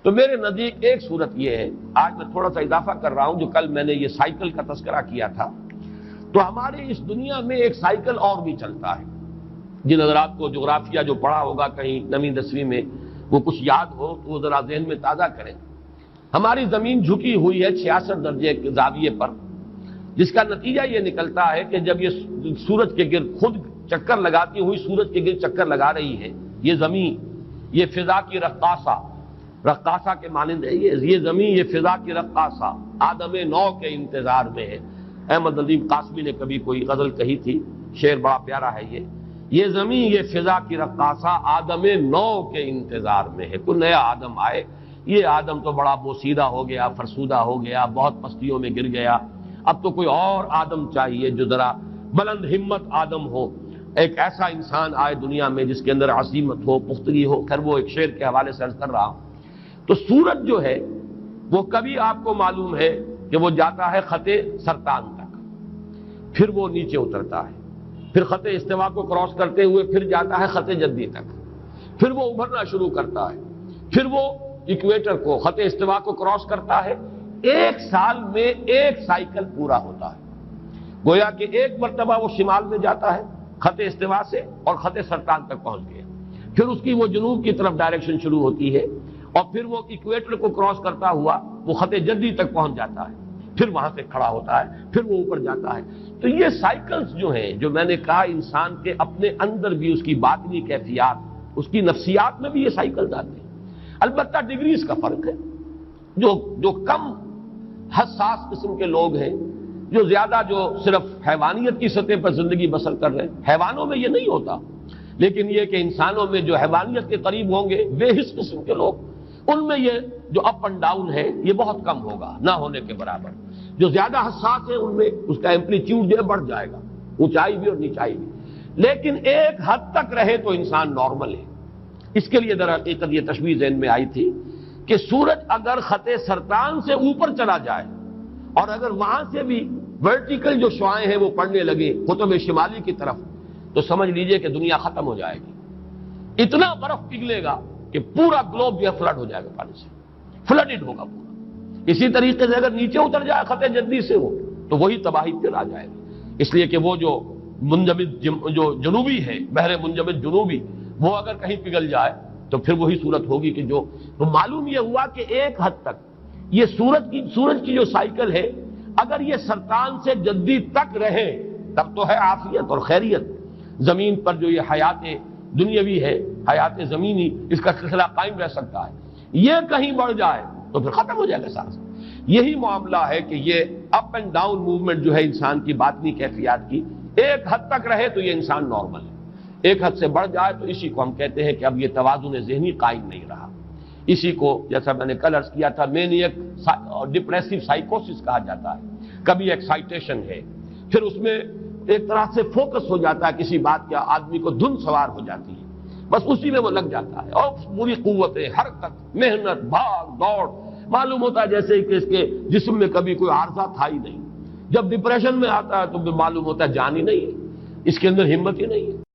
تو میرے نزدیک ایک صورت یہ ہے، آج میں تھوڑا سا اضافہ کر رہا ہوں، جو کل میں نے یہ سائیکل کا تذکرہ کیا تھا، تو ہمارے اس دنیا میں ایک سائیکل اور بھی چلتا ہے۔ جن حضرات کو جغرافیہ جو پڑھا ہوگا کہیں 9ویں 10ویں میں، وہ کچھ یاد ہو تو وہ ذرا ذہن میں تازہ کریں۔ ہماری زمین جھکی ہوئی ہے 66 درجے کے زاویے پر، جس کا نتیجہ یہ نکلتا ہے کہ جب یہ سورج کے گرد خود چکر لگاتی ہوئی سورج کے گرد چکر لگا رہی ہے، یہ زمین، یہ فضا کی رقاصہ، رقاصہ کے مانند ہے یہ زمین، یہ فضا کی رقاصہ آدم نو کے انتظار میں ہے۔ احمد ندیم قاسمی نے کبھی کوئی غزل کہی تھی، شعر بڑا پیارا ہے یہ زمین، یہ فضا کی رقاصہ آدم نو کے انتظار میں ہے، کوئی نیا آدم آئے۔ یہ آدم تو بڑا بوسیدہ ہو گیا، فرسودہ ہو گیا، بہت پستیوں میں گر گیا، اب تو کوئی اور آدم چاہیے جو ذرا بلند ہمت آدم ہو، ایک ایسا انسان آئے دنیا میں جس کے اندر عزیمت ہو، پختگی ہو۔ خیر وہ ایک شعر کے حوالے سے عرض کر رہا ہوں۔ تو سورج جو ہے وہ کبھی آپ کو معلوم ہے کہ وہ جاتا ہے خط سرطان تک، پھر وہ نیچے اترتا ہے، پھر خط استوا کو کراس کرتے ہوئے پھر جاتا ہے خط جدی تک، پھر وہ ابھرنا شروع کرتا ہے، پھر وہ ایکویٹر کو، خط استوا کو کراس کرتا ہے۔ ایک سال میں ایک سائیکل پورا ہوتا ہے، گویا کہ ایک مرتبہ وہ شمال میں جاتا ہے خط استوا سے اور خط سرطان تک پہنچ گیا، پھر اس کی وہ جنوب کی طرف ڈائریکشن شروع ہوتی ہے، اور پھر وہ ایکویٹر کو کراس کرتا ہوا وہ خط جدی تک پہنچ جاتا ہے، پھر وہاں سے کھڑا ہوتا ہے، پھر وہ اوپر جاتا ہے۔ تو یہ سائیکلز جو ہیں، جو میں نے کہا انسان کے اپنے اندر بھی اس کی باطنی کیفیات، اس کی نفسیات میں بھی یہ سائیکلز آتے ہیں۔ البتہ ڈگریز کا فرق ہے، جو کم حساس قسم کے لوگ ہیں، جو زیادہ جو صرف حیوانیت کی سطح پر زندگی بسر کر رہے ہیں، حیوانوں میں یہ نہیں ہوتا، لیکن یہ کہ انسانوں میں جو حیوانیت کے قریب ہوں گے بے حس قسم کے لوگ، ان میں یہ جو اپ اینڈ ڈاؤن ہے یہ بہت کم ہوگا، نہ ہونے کے برابر۔ جو زیادہ حساس ہے ان میں اس کا ایمپلیٹیوڈ جو ہے بڑھ جائے گا، اونچائی بھی اور نیچائی بھی، لیکن ایک حد تک رہے تو انسان نارمل ہے۔ اس کے لیے در حقیقت یہ تشبیہ ذہن میں آئی تھی کہ سورج اگر خط سرطان سے اوپر چلا جائے اور اگر وہاں سے بھی ورٹیکل جو شعاعیں ہیں وہ پڑنے لگے قطب شمالی کی طرف، تو سمجھ لیجئے کہ دنیا ختم ہو جائے گی۔ اتنا برف پگھلے گا کہ پورا گلوب جو ہے فلڈ ہو جائے گا، پانی سے فلڈڈ ہوگا پورا۔ اسی طریقے سے اگر نیچے اتر جائے خط جدی سے ہو تو وہی تباہی پھر آ جائے گی، اس لیے کہ وہ جو منجمد جو جنوبی ہے، بحر منجمد جنوبی، وہ اگر کہیں پگھل جائے تو پھر وہی صورت ہوگی کہ جو تو معلوم یہ ہوا کہ ایک حد تک یہ سورج کی جو سائیکل ہے، اگر یہ سرطان سے جدی تک رہے تب تو ہے عافیت اور خیریت۔ زمین پر جو یہ حیات دنیاوی ہے، حیات زمینی، اس کا سلسلہ قائم رہ سکتا ہے۔ یہ کہیں بڑھ جائے تو پھر ختم ہو جائے گا سارا۔ یہی معاملہ ہے کہ یہ اپ اینڈ ڈاؤن موومنٹ جو ہے انسان کی باطنی کیفیات کی، ایک حد تک رہے تو یہ انسان نارمل ہے، ایک حد سے بڑھ جائے تو اسی کو ہم کہتے ہیں کہ اب یہ توازن ذہنی قائم نہیں رہا۔ اسی کو جیسا میں نے کل عرض کیا تھا مینیک اور ڈپریسو سائیکوسس کہا جاتا ہے۔ کبھی ایکسائٹیشن ہے، پھر اس میں ایک طرح سے فوکس ہو جاتا ہے کسی بات کا، آدمی کو دھن سوار ہو جاتی ہے، بس اسی میں وہ لگ جاتا ہے، اور پوری قوتیں، حرکت، محنت، بھاگ دوڑ، معلوم ہوتا ہے جیسے کہ اس کے جسم میں کبھی کوئی عارضہ تھا ہی نہیں۔ جب ڈپریشن میں آتا ہے تو معلوم ہوتا ہے جان ہی نہیں ہے، اس کے اندر ہمت ہی نہیں ہے۔